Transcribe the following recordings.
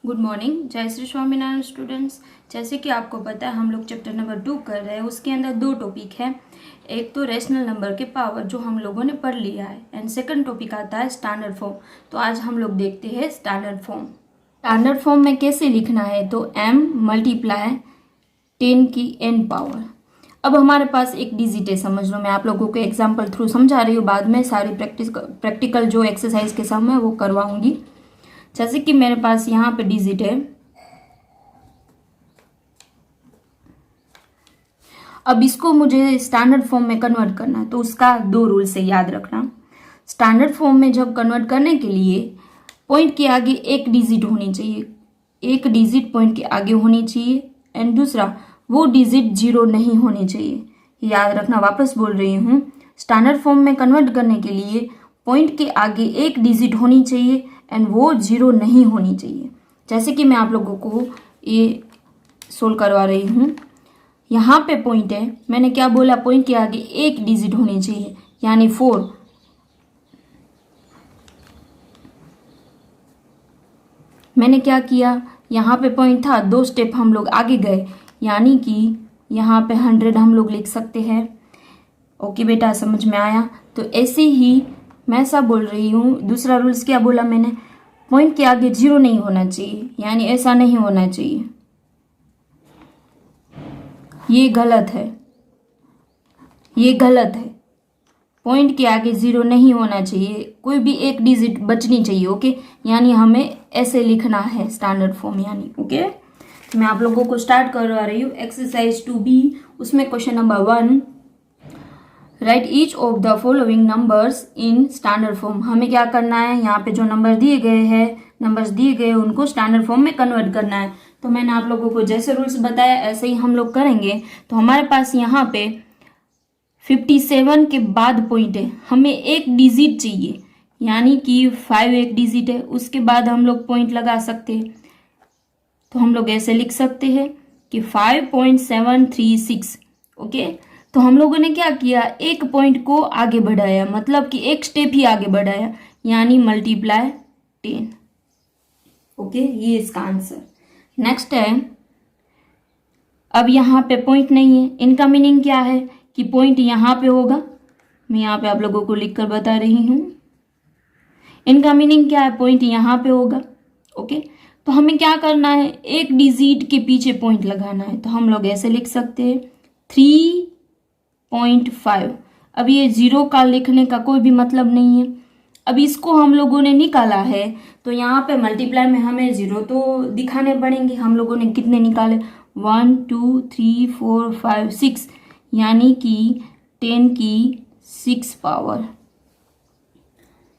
Good morning, जय Shri Swaminarayan students. जैसे कि आपको पता है हम लोग चैप्टर नंबर 2 कर रहे हैं। उसके अंदर दो टॉपिक है। एक तो रेशनल नंबर के पावर जो हम लोगों ने पढ़ लिया है, एंड सेकंड टॉपिक आता है स्टैंडर्ड फॉर्म। तो आज हम लोग देखते हैं स्टैंडर्ड फॉर्म। स्टैंडर्ड फॉर्म में कैसे लिखना है, तो m मल्टीप्लाई 10 की n पावर। अब हमारे पास एक डिजिट है, समझ लो। मैं आप लोगों को एग्जाम्पल थ्रू समझा रही हूँ, बाद में सारी प्रैक्टिकल जो एक्सरसाइज के सम है वो करवाऊंगी। जैसे कि मेरे पास यहाँ पे डिजिट है। अब इसको मुझे स्टैंडर्ड फॉर्म में कन्वर्ट करना है, तो उसका दो रूल से याद रखना। स्टैंडर्ड फॉर्म में जब कन्वर्ट करने के लिए पॉइंट के आगे एक डिजिट होनी चाहिए, एक डिजिट पॉइंट के आगे होनी चाहिए, एंड दूसरा वो डिजिट जीरो नहीं होनी चाहिए। याद रखना, वापस बोल रही हूँ। स्टैंडर्ड फॉर्म में कन्वर्ट करने के लिए पॉइंट के आगे एक डिजिट होनी चाहिए एंड वो जीरो नहीं होनी चाहिए। जैसे कि मैं आप लोगों को ये सोल्व करवा रही हूँ। यहाँ पे पॉइंट है, मैंने क्या बोला, पॉइंट के आगे एक डिजिट होनी चाहिए, यानी 4। मैंने क्या किया, यहाँ पे पॉइंट था, 2 स्टेप हम लोग आगे गए, यानी कि यहाँ पे 100 हम लोग लिख सकते हैं। ओके बेटा, समझ में आया? तो ऐसे ही मैं सब बोल रही हूँ। दूसरा रूल्स क्या बोला मैंने, पॉइंट के आगे जीरो नहीं होना चाहिए, यानी ऐसा नहीं होना चाहिए, ये गलत है, ये गलत है। पॉइंट के आगे जीरो नहीं होना चाहिए, कोई भी एक डिजिट बचनी चाहिए। ओके, यानी हमें ऐसे लिखना है स्टैंडर्ड फॉर्म, यानी ओके। मैं आप लोगों को स्टार्ट करवा रही हूँ एक्सरसाइज 2B। उसमें question number 1, right each of the following numbers in standard form. हमें क्या करना है, यहाँ पे जो नंबर दिए गए हैं, नंबर्स दिए गए उनको स्टैंडर्ड फॉर्म में कन्वर्ट करना है। तो मैंने आप लोगों को जैसे रूल्स बताया ऐसे ही हम लोग करेंगे। तो हमारे पास यहाँ पे 57 के बाद पॉइंट है, हमें एक डिजिट चाहिए, यानी कि 5 एक डिजिट है, उसके बाद हम लोग पॉइंट लगा सकते हैं। तो हम लोग ऐसे लिख सकते हैं कि 5.736। ओके, तो हम लोगों ने क्या किया, एक पॉइंट को आगे बढ़ाया, मतलब कि एक स्टेप ही आगे बढ़ाया, यानी मल्टीप्लाई 10। ओके, ये इसका आंसर। नेक्स्ट है, अब यहाँ पे पॉइंट नहीं है, इनका मीनिंग क्या है कि पॉइंट यहाँ पे होगा। मैं यहाँ पे आप लोगों को लिखकर बता रही हूँ। इनका मीनिंग क्या है, पॉइंट यहाँ पे होगा। ओके, तो हमें क्या करना है, एक डिजिट के पीछे पॉइंट लगाना है। तो हम लोग ऐसे लिख सकते हैं 3.5। अब ये जीरो का लिखने का कोई भी मतलब नहीं है। अब इसको हम लोगों ने निकाला है, तो यहाँ पे मल्टीप्लाई में हमें जीरो तो दिखाने पड़ेंगे। हम लोगों ने कितने निकाले, 1 2 3 4 5 6, यानी कि 10 की 6 पावर।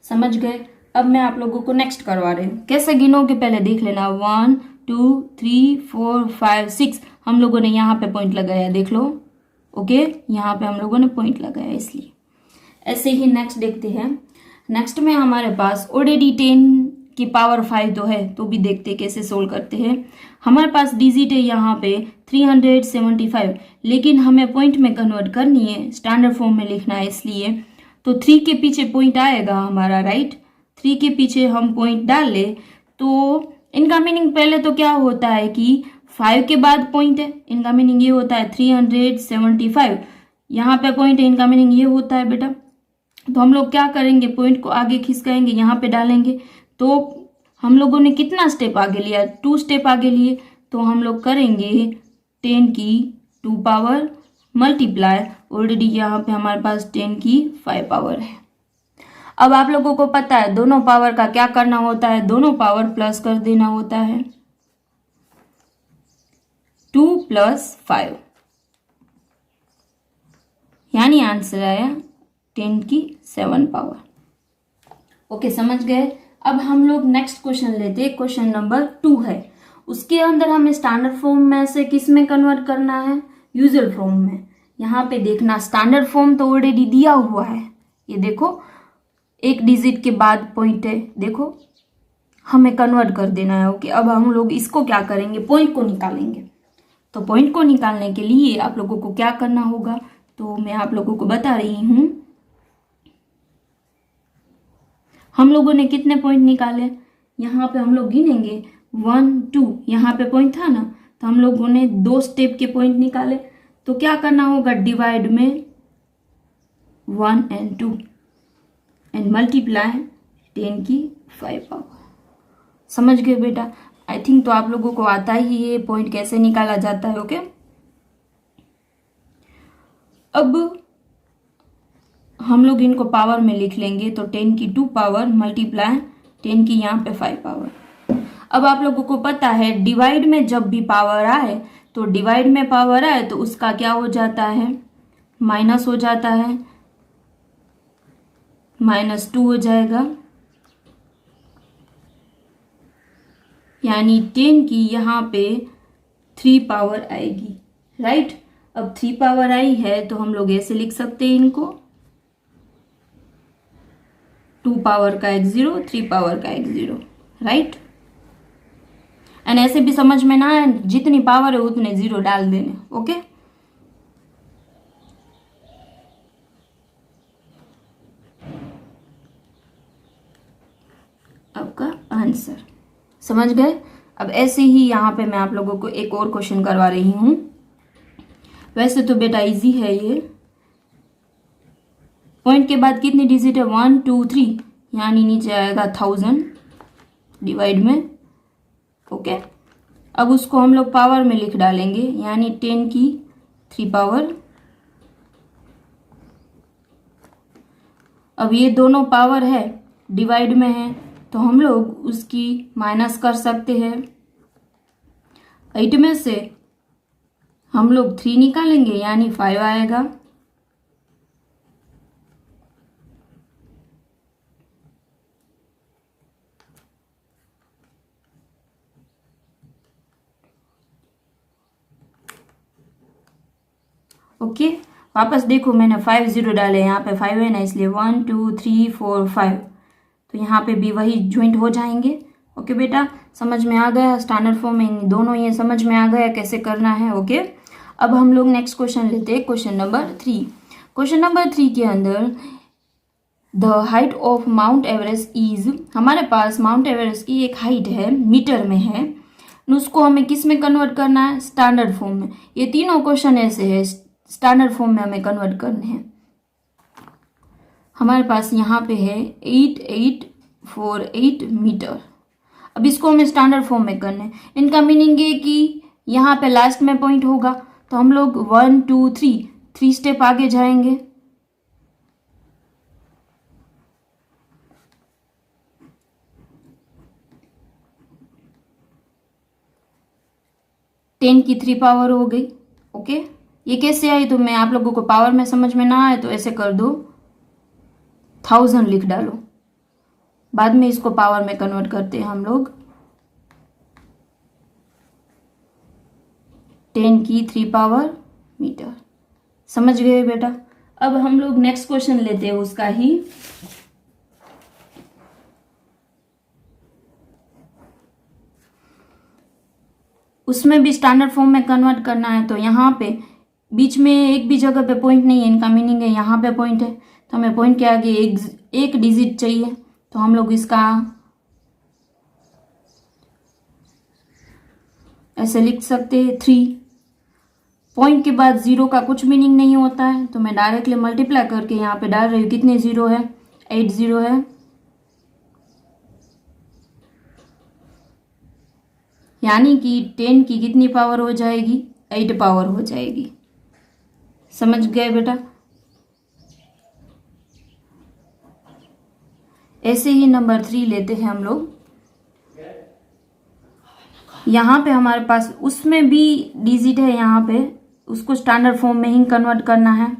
समझ गए? अब मैं आप लोगों को नेक्स्ट करवा रही हूँ। कैसे गिनोगे पहले देख लेना, 1 2 3 4 5 6 हम लोगों ने यहाँ पे पॉइंट लगाया, देख लो। ओके, यहाँ पे हम लोगों ने पॉइंट लगाया, इसलिए ऐसे ही नेक्स्ट देखते हैं। नेक्स्ट में हमारे पास ऑलरेडी 10 की पावर 5 तो है, तो भी देखते हैं कैसे सोल्व करते हैं। हमारे पास डिजिट है यहाँ पे 375, लेकिन हमें पॉइंट में कन्वर्ट करनी है, स्टैंडर्ड फॉर्म में लिखना है, इसलिए तो 3 के पीछे पॉइंट आएगा हमारा, राइट। 3 के पीछे हम पॉइंट डाल ले, तो इनका मीनिंग पहले तो क्या होता है कि 5 के बाद पॉइंट है, इनका मीनिंग ये होता है 375। यहाँ पे पॉइंट है, इनका मीनिंग ये होता है बेटा। तो हम लोग क्या करेंगे, पॉइंट को आगे खिसकाएंगे, यहाँ पे डालेंगे। तो हम लोगों ने कितना स्टेप आगे लिया, 2 स्टेप आगे लिए। तो हम लोग करेंगे 10 की 2 पावर मल्टीप्लाई, ऑलरेडी यहाँ पे हमारे पास 10 की 5 पावर है। अब आप लोगों को पता है दोनों पावर का क्या करना होता है, दोनों पावर प्लस कर देना होता है। 2 + 5, यानी आंसर आया 10 की 7 पावर। ओके, समझ गए? अब हम लोग नेक्स्ट क्वेश्चन लेते हैं। क्वेश्चन नंबर 2 है, उसके अंदर हमें स्टैंडर्ड फॉर्म में से किस में कन्वर्ट करना है, यूजुअल फॉर्म में। यहाँ पे देखना, स्टैंडर्ड फॉर्म तो ऑलरेडी दिया हुआ है, ये देखो एक डिजिट के बाद पॉइंट है, देखो हमें कन्वर्ट कर देना है। ओके, अब हम लोग इसको क्या करेंगे, पॉइंट को निकालेंगे। तो पॉइंट को निकालने के लिए आप लोगों को क्या करना होगा, तो मैं आप लोगों को बता रही हूं। हम लोगों ने कितने पॉइंट निकाले, यहाँ पे हम लोग गिनेंगे 1 2 यहाँ पे पॉइंट था ना, तो हम लोगों ने 2 स्टेप के पॉइंट निकाले। तो क्या करना होगा, डिवाइड में 1 and 2 एंड मल्टीप्लाई 10⁵ पावर। समझ गए बेटा? आई थिंक तो आप लोगों को आता ही ये पॉइंट कैसे निकाला जाता है। ओके, अब हम लोग इनको पावर में लिख लेंगे। तो 10⁵ पावर मल्टीप्लाई 10 की यहाँ पे 5 पावर। अब आप लोगों को पता है डिवाइड में जब भी पावर आए, तो डिवाइड में पावर आए तो उसका क्या हो जाता है, माइनस हो जाता है, -2 हो जाएगा। यानी 10 की यहाँ पे 3 पावर आएगी, राइट। अब 3 पावर आई है तो हम लोग ऐसे लिख सकते हैं इनको, 2 पावर का एक 0, 3 पावर का एक 0, राइट। एंड ऐसे भी समझ में ना आए, जितनी पावर है उतने 0 डाल देने। ओके, आपका आंसर समझ गए। अब ऐसे ही यहाँ पे मैं आप लोगों को एक और क्वेश्चन करवा रही हूँ। वैसे तो बेटा इजी है ये। पॉइंट के बाद कितनी डिजिट है, 1 2 3, यानी नीचे आएगा 1000 डिवाइड में। ओके, अब उसको हम लोग पावर में लिख डालेंगे, यानी 10 की 3 पावर। अब ये दोनों पावर है, डिवाइड में है, तो हम लोग उसकी माइनस कर सकते हैं। 8 में से हम लोग 3 निकालेंगे, यानी 5 आएगा। ओके, वापस देखो मैंने 5 0 डाले, यहाँ पे 5 है ना, इसलिए 1 2 3 4 5, तो यहाँ पे भी वही ज्वाइंट हो जाएंगे। ओके बेटा, समझ में आ गया, स्टैंडर्ड फॉर्म में दोनों ये समझ में आ गया कैसे करना है। ओके, अब हम लोग नेक्स्ट क्वेश्चन लेते हैं, क्वेश्चन नंबर 3। क्वेश्चन नंबर 3 के अंदर the height of mount Everest is, हमारे पास माउंट एवरेस्ट की एक हाइट है, मीटर में है, उसको हमें किस में कन्वर्ट करना है, स्टैंडर्ड फॉर्म में। ये तीनों क्वेश्चन ऐसे है, स्टैंडर्ड फॉर्म में हमें कन्वर्ट करने हैं। हमारे पास यहाँ पे है 8848 मीटर। अब इसको हमें स्टैंडर्ड फॉर्म में करना है। इनका मीनिंग है कि यहाँ पे लास्ट में पॉइंट होगा, तो हम लोग 1 2 3 स्टेप आगे जाएंगे। टेन की 3 पावर हो गई। ओके, ये कैसे आई, तो मैं आप लोगों को पावर में समझ में ना आए तो ऐसे कर दो, 1000 लिख डालो, बाद में इसको पावर में कन्वर्ट करते हैं हम लोग। 10 की 3 पावर मीटर। समझ गए बेटा? अब हम लोग नेक्स्ट क्वेश्चन लेते हैं उसका ही। उसमें भी स्टैंडर्ड फॉर्म में कन्वर्ट करना है, तो यहाँ पे बीच में एक भी जगह पे पॉइंट नहीं है, इनका मीनिंग है यहाँ पे पॉइंट है, तो हमें पॉइंट के आगे एक डिजिट चाहिए, तो हम लोग इसका ऐसे लिख सकते हैं 3। पॉइंट के बाद 0 का कुछ मीनिंग नहीं होता है, तो मैं डायरेक्टली मल्टीप्लाई करके यहाँ पे डाल रही हूँ, कितने 0 है, 8 0 है। यानी कि 10 की कितनी पावर हो जाएगी, 8 पावर हो जाएगी। समझ गए बेटा? ऐसे ही नंबर 3 लेते हैं हम लोग। यहाँ पे हमारे पास उसमें भी डिजिट है, यहाँ पे उसको स्टैंडर्ड फॉर्म में ही कन्वर्ट करना है।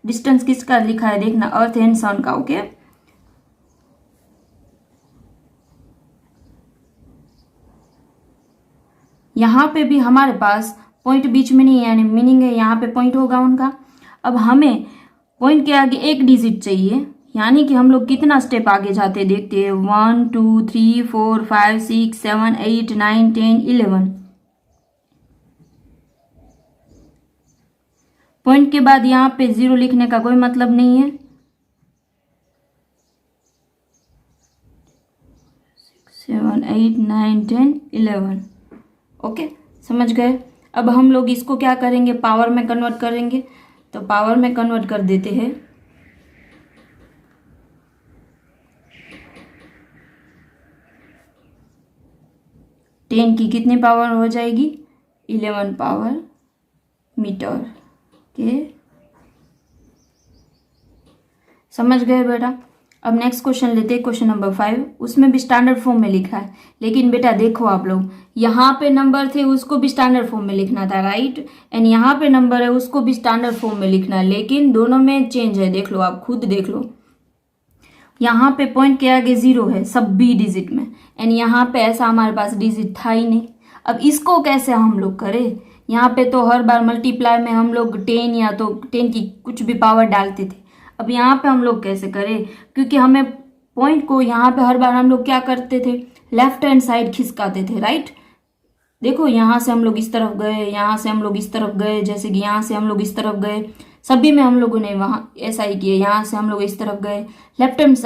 डिस्टेंस किसका लिखा है देखना, अर्थ एंड सन का। ओके, यहाँ पे भी हमारे पास पॉइंट बीच में नहीं है, यानी मीनिंग है यहाँ पे पॉइंट होगा उनका। अब हमें पॉइंट के आगे एक डिजिट चाहिए, यानी कि हम लोग कितना स्टेप आगे जाते देखते हैं, 1 2 3 4 5 6 7 8 9 10 11। पॉइंट के बाद यहाँ पे 0 लिखने का कोई मतलब नहीं है। 6 7, 8, 9, 10, 11। ओके, समझ गए। अब हम लोग इसको क्या करेंगे, पावर में कन्वर्ट करेंगे। तो पावर में कन्वर्ट कर देते हैं। टेन की कितनी पावर हो जाएगी, 11 पावर मीटर के। समझ गए बेटा। अब नेक्स्ट क्वेश्चन लेते हैं, क्वेश्चन नंबर 5। उसमें भी स्टैंडर्ड फॉर्म में लिखा है, लेकिन बेटा देखो आप लोग, यहाँ पे नंबर थे उसको भी स्टैंडर्ड फॉर्म में लिखना था, राइट। एंड यहाँ पे नंबर है उसको भी स्टैंडर्ड फॉर्म में लिखना है, लेकिन दोनों में चेंज है। देख लो, आप खुद देख लो। यहाँ पे पॉइंट के आगे 0 है सब बी डिजिट में, एंड यहाँ पे ऐसा हमारे पास डिजिट था ही नहीं। अब इसको कैसे हम लोग करें, यहाँ पे तो हर बार मल्टीप्लाई में हम लोग 10 या तो 10 की कुछ भी पावर डालते थे। अब यहाँ पे हम लोग कैसे करें, क्योंकि हमें पॉइंट को यहाँ पे हर बार हम लोग क्या करते थे, लेफ्ट हैंड साइड खिसकाते थे, राइट। देखो, यहाँ से हम लोग इस तरफ गए, यहाँ से हम लोग इस तरफ गए, जैसे कि यहाँ से हम लोग इस तरफ गए, सभी में हम लोगों ने वहाँ ऐसा ही किया। यहाँ से हम लोग इस तरफ गए, लेफ्ट हैंड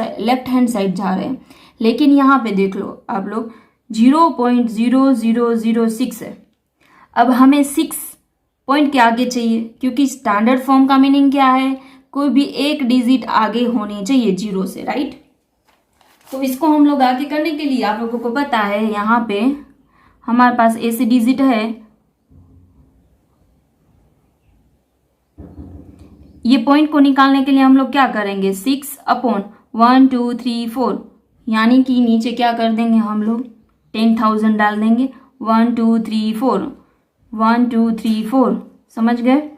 साइड जा रहे हैं। लेकिन यहाँ पे देख लो आप लोग, 0.0006 है। अब हमें 6 पॉइंट के आगे चाहिए, क्योंकि स्टैंडर्ड फॉर्म का मीनिंग क्या है, कोई भी एक डिजिट आगे होनी चाहिए 0 से, राइट। तो इसको हम लोग आगे करने के लिए आप लोगों को पता है, यहाँ पे हमारे पास ऐसी डिजिट है, ये पॉइंट को निकालने के लिए हम लोग क्या करेंगे, 6/1 2 3 4, यानी कि नीचे क्या कर देंगे हम लोग, 10,000 डाल देंगे। 1 2 3 4, 1 2 3 4, समझ गए।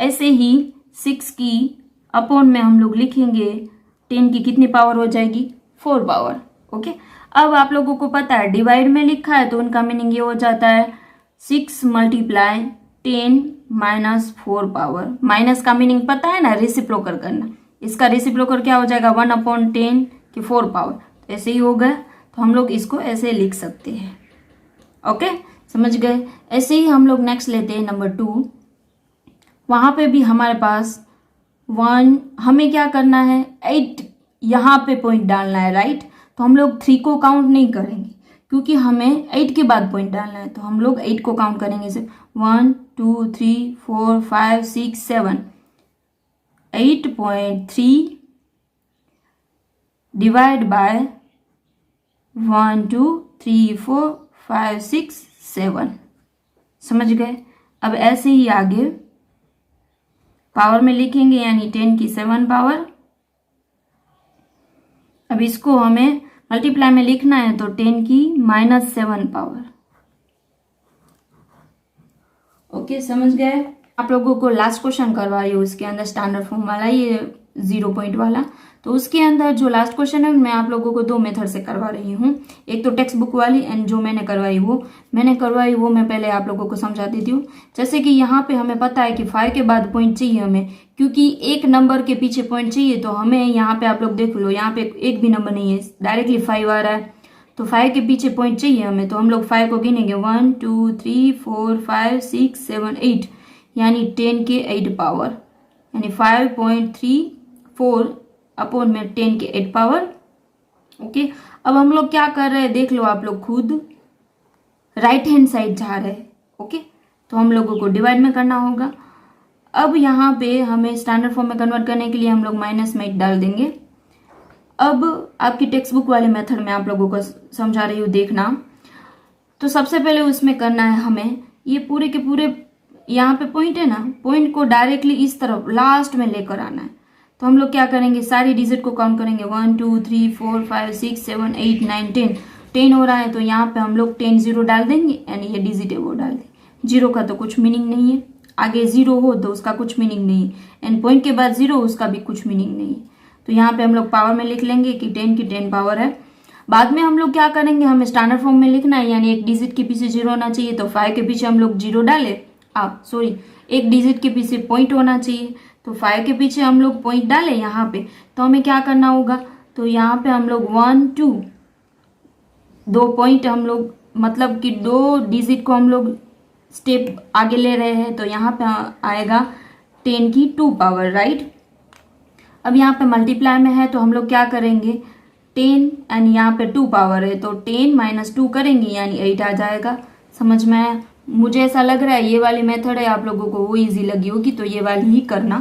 ऐसे ही 6 की अपॉन में हम लोग लिखेंगे 10 की कितनी पावर हो जाएगी, 4 पावर। ओके, अब आप लोगों को पता है डिवाइड में लिखा है, तो उनका मीनिंग ये हो जाता है 6 × 10 - 4 पावर। माइनस का मीनिंग पता है ना, रेसिप्रोकल करना। इसका रेसिप्रोकल क्या हो जाएगा, 1/10 की 4 पावर। तो ऐसे ही हो गया, तो हम लोग इसको ऐसे लिख सकते हैं। ओके, समझ गए। ऐसे ही हम लोग नेक्स्ट लेते हैं नंबर 2। वहां पे भी हमारे पास 1, हमें क्या करना है, 8 यहाँ पे पॉइंट डालना है, राइट। तो हम लोग 3 को काउंट नहीं करेंगे, क्योंकि हमें 8 के बाद पॉइंट डालना है। तो हम लोग 8 को काउंट करेंगे सिर्फ, 1 2 3 4 5 6 7। 8.3 डिवाइड बाय 1 2 3 4 5 6 7, समझ गए। अब ऐसे ही आगे पावर में लिखेंगे, यानी 10 की 7 पावर। अब इसको हमें मल्टीप्लाई में लिखना है, तो 10 की -7 पावर। ओके, समझ गए। आप लोगों को लास्ट क्वेश्चन करवा रही हूँ, उसके अंदर स्टैंडर्ड फॉर्म वाला, ये 0 पॉइंट वाला। तो उसके अंदर जो लास्ट क्वेश्चन है, मैं आप लोगों को 2 मेथड से करवा रही हूँ। एक तो टेक्स्ट बुक वाली, एंड जो मैंने करवाई वो मैं पहले आप लोगों को समझा देती हूँ। जैसे कि यहाँ पे हमें पता है कि 5 के बाद पॉइंट चाहिए हमें, क्योंकि एक नंबर के पीछे पॉइंट चाहिए। तो हमें यहाँ पे आप लोग देख लो, यहाँ पे एक भी नंबर नहीं है, डायरेक्टली 5 आ रहा है। तो 5 के पीछे पॉइंट चाहिए हमें, तो हम लोग 5 को गिनेंगे, 1 2 3 4 5 6 7 8, यानी 10 के 8 पावर, यानी 5.34 अपॉन में 10 के 8 पावर। ओके, अब हम लोग क्या कर रहे हैं, देख लो आप लोग खुद, राइट हैंड साइड जा रहे हैं। ओके, तो हम लोगों को डिवाइड में करना होगा। अब यहाँ पे हमें स्टैंडर्ड फॉर्म में कन्वर्ट करने के लिए हम लोग माइनस में 8 डाल देंगे। अब आपकी टेक्स्ट बुक वाले मेथड में आप लोगों को समझा रही हूँ, देखना। तो सबसे पहले उसमें करना है हमें, ये पूरे के पूरे यहाँ पे पॉइंट है ना, पॉइंट को डायरेक्टली इस तरफ लास्ट में लेकर आना है। तो हम लोग क्या करेंगे, सारी डिजिट को काउंट करेंगे, 1 2 3 4 5 6 7 8 9 10। 10 हो रहा है, तो यहाँ पे हम लोग 10 0 डाल देंगे, यानी ये डिजिट है वो डाल देंगे। 0 का तो कुछ मीनिंग नहीं है, आगे 0 हो तो उसका कुछ मीनिंग नहीं है, एंड पॉइंट के बाद 0 उसका भी कुछ मीनिंग नहीं है। तो यहाँ पे हम लोग पावर में लिख लेंगे कि 10 की 10 पावर है। बाद में हम लोग क्या करेंगे, हमें स्टैंडर्ड फॉर्म में लिखना है, यानी एक डिजिट के पीछे 0 होना चाहिए। तो 5 के पीछे हम लोग 0 डाले, एक डिजिट के पीछे पॉइंट होना चाहिए। तो 5 के पीछे हम लोग पॉइंट डाले यहाँ पे, तो हमें क्या करना होगा, तो यहाँ पे हम लोग 1 2 2 पॉइंट हम लोग, मतलब कि 2 डिजिट को हम लोग स्टेप आगे ले रहे हैं। तो यहाँ पे आएगा 10 की 2 पावर, राइट। अब यहाँ पे मल्टीप्लाई में है, तो हम लोग क्या करेंगे, 10 एंड यहाँ पे 2 पावर है तो 10 माइनस 2 करेंगे यानी 8 आ जाएगा। समझ में आया? मुझे ऐसा लग रहा है ये वाली मेथड है, आप लोगों को वो इजी लगी होगी तो ये वाली ही करना।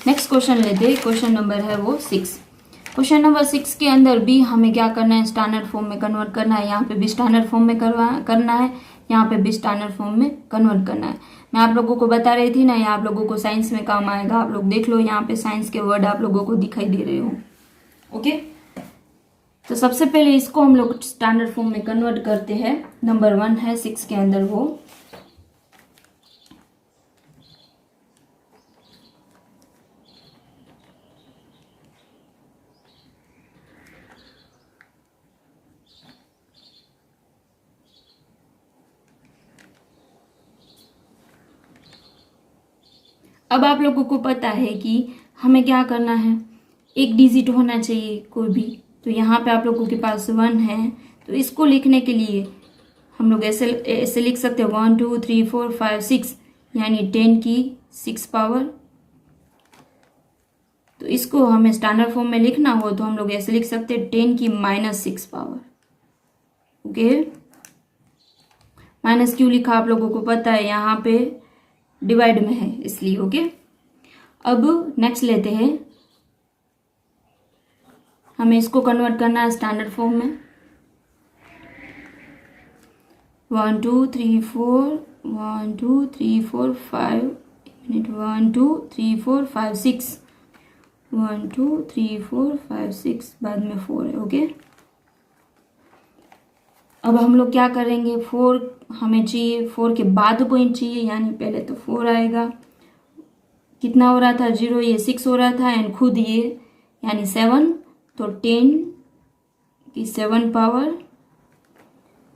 नेक्स्ट क्वेश्चन लेते हैं। क्वेश्चन नंबर है वो 6। क्वेश्चन नंबर 6 के अंदर भी हमें क्या करना है, स्टैंडर्ड फॉर्म में कन्वर्ट करना है। यहाँ पे भी स्टैंडर्ड फॉर्म में करना है, यहाँ पे भी स्टैंडर्ड फॉर्म में कन्वर्ट करना है। मैं आप लोगों को बता रही थी ना, ये आप लोगों को साइंस में काम आएगा। आप लोग देख लो, यहाँ पे साइंस के वर्ड आप लोगों को दिखाई दे रहे हो। ओके, तो सबसे पहले इसको हम लोग स्टैंडर्ड फॉर्म में कन्वर्ट करते हैं। नंबर 1 है 6 के अंदर वो। अब आप लोगों को पता है कि हमें क्या करना है, एक डिजिट होना चाहिए कोई भी। तो यहाँ पे आप लोगों के पास 1 है, तो इसको लिखने के लिए हम लोग ऐसे लिख सकते हैं 1 2 3 4 5 6 यानी 10 की 6 पावर। तो इसको हमें स्टैंडर्ड फॉर्म में लिखना हो तो हम लोग ऐसे लिख सकते हैं 10 की -6 पावर। ओके, माइनस क्यों लिखा आप लोगों को पता है, यहाँ पे डिवाइड में है इसलिए। ओके, अब नेक्स्ट लेते हैं, हमें इसको कन्वर्ट करना है स्टैंडर्ड फॉर्म में। 1 2 3 4 1 2 3 4 5 1 2 3 4 5 6 1 2 3 4 5 6 बाद में 4 है। ओके, अब हम लोग क्या करेंगे, 4 हमें चाहिए, 4 के बाद पॉइंट चाहिए, यानी पहले तो 4 आएगा। कितना हो रहा था 0, ये 6 हो रहा था एंड खुद ये यानी 7, तो 10 की 7 पावर।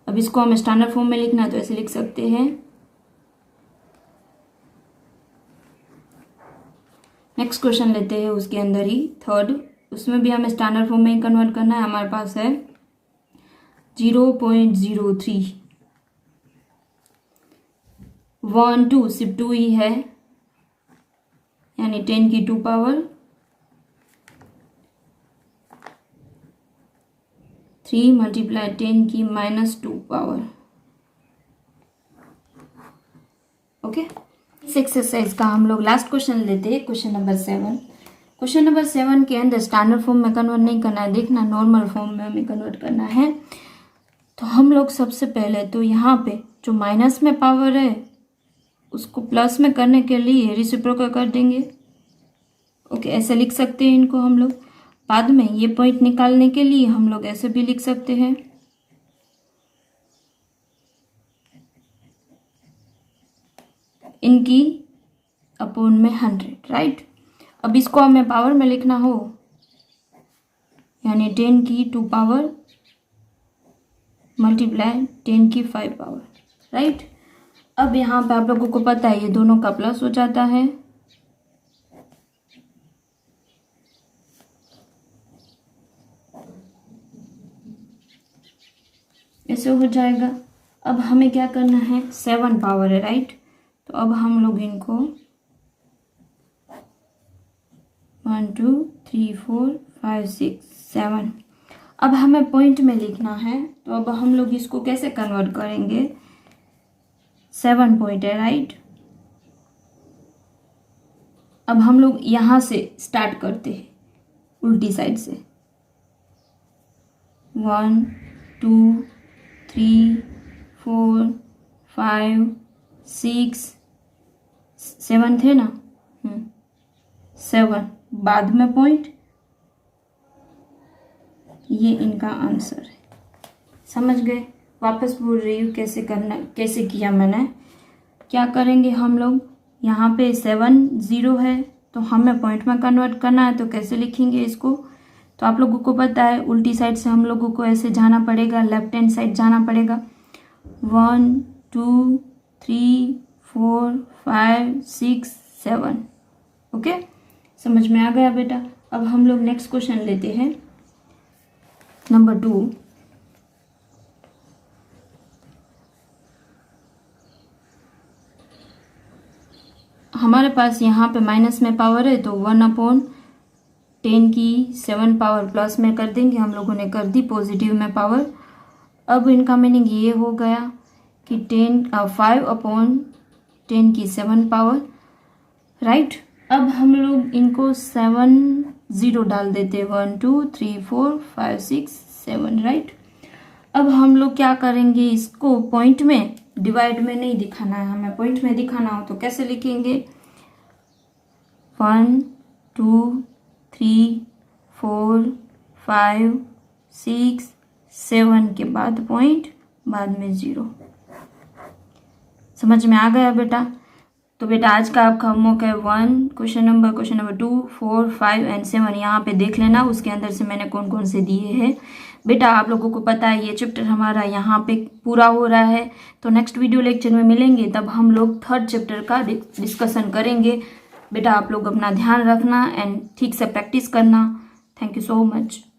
अब इसको हमें स्टैंडर्ड फॉर्म में लिखना है तो ऐसे लिख सकते हैं। नेक्स्ट क्वेश्चन लेते हैं, उसके अंदर ही थर्ड, उसमें भी हमें स्टैंडर्ड फॉर्म में ही कन्वर्ट करना है। हमारे पास है 0.03 1 2 सिर्फ 2 ही है यानी 10 की 2 पावर 3 मल्टीप्लाई 10 की -2 पावर। ओके, इस एक्सरसाइज का हम लोग लास्ट क्वेश्चन लेते हैं, क्वेश्चन नंबर 7। क्वेश्चन नंबर 7 के अंदर स्टैंडर्ड फॉर्म में कन्वर्ट नहीं करना है, देखना नॉर्मल फॉर्म में हमें कन्वर्ट करना है। तो हम लोग सबसे पहले तो यहाँ पे जो माइनस में पावर है उसको प्लस में करने के लिए रेसिप्रोकल कर देंगे। ओके, ऐसे लिख सकते हैं इनको हम लोग। बाद में ये पॉइंट निकालने के लिए हम लोग ऐसे भी लिख सकते हैं। इनकी अपॉन में 100, राइट। अब इसको हमें पावर में लिखना हो यानी 10 की 2 पावर मल्टीप्लाई 10 की 5 पावर, राइट। अब यहाँ पे आप लोगों को पता है ये दोनों का प्लस हो जाता है, ऐसे हो जाएगा। अब हमें क्या करना है, 7 पावर है, राइट। तो अब हम लोग इनको 1 2 3 4 5 6 7 अब हमें पॉइंट में लिखना है। तो अब हम लोग इसको कैसे कन्वर्ट करेंगे, 7 पॉइंट है, राइट। अब हम लोग यहाँ से स्टार्ट करते हैं उल्टी साइड से। 1 2 3 4 5 6 7 थे ना, 7 बाद में पॉइंट, ये इनका आंसर है। समझ गए? वापस बोल रही हूँ कैसे करना, कैसे किया मैंने। क्या करेंगे हम लोग, यहाँ पे 7 0 है तो हमें पॉइंट में कन्वर्ट करना है, तो कैसे लिखेंगे इसको। तो आप लोगों को पता है उल्टी साइड से हम लोगों को ऐसे जाना पड़ेगा, लेफ्ट हैंड साइड जाना पड़ेगा। 1 2 3 4 5 6 7। ओके, समझ में आ गया बेटा। अब हम लोग नेक्स्ट क्वेश्चन लेते हैं, नंबर 2। हमारे पास यहाँ पे माइनस में पावर है तो 1 अपॉन 10 की 7 पावर प्लस में कर देंगे, हम लोगों ने कर दी पॉजिटिव में पावर। अब इनका मीनिंग ये हो गया कि 5/10 की 7 पावर, राइट। अब हम लोग इनको 7 0 डाल देते, 1 2 3 4 5 6 7, राइट। अब हम लोग क्या करेंगे, इसको पॉइंट में, डिवाइड में नहीं दिखाना है हमें, पॉइंट में दिखाना हो तो कैसे लिखेंगे, 1 2 3 4 5 6 7 के बाद पॉइंट, बाद में 0। समझ में आ गया बेटा? तो बेटा आज का आपका होमवर्क है 1 क्वेश्चन नंबर 2 4 5 एंड 7, यहाँ पे देख लेना उसके अंदर से मैंने कौन कौन से दिए हैं। बेटा आप लोगों को पता है ये चैप्टर हमारा यहाँ पे पूरा हो रहा है, तो नेक्स्ट वीडियो लेक्चर में मिलेंगे, तब हम लोग 3rd चैप्टर का डिस्कशन करेंगे। बेटा आप लोग अपना ध्यान रखना एंड ठीक से प्रैक्टिस करना। Thank you so much.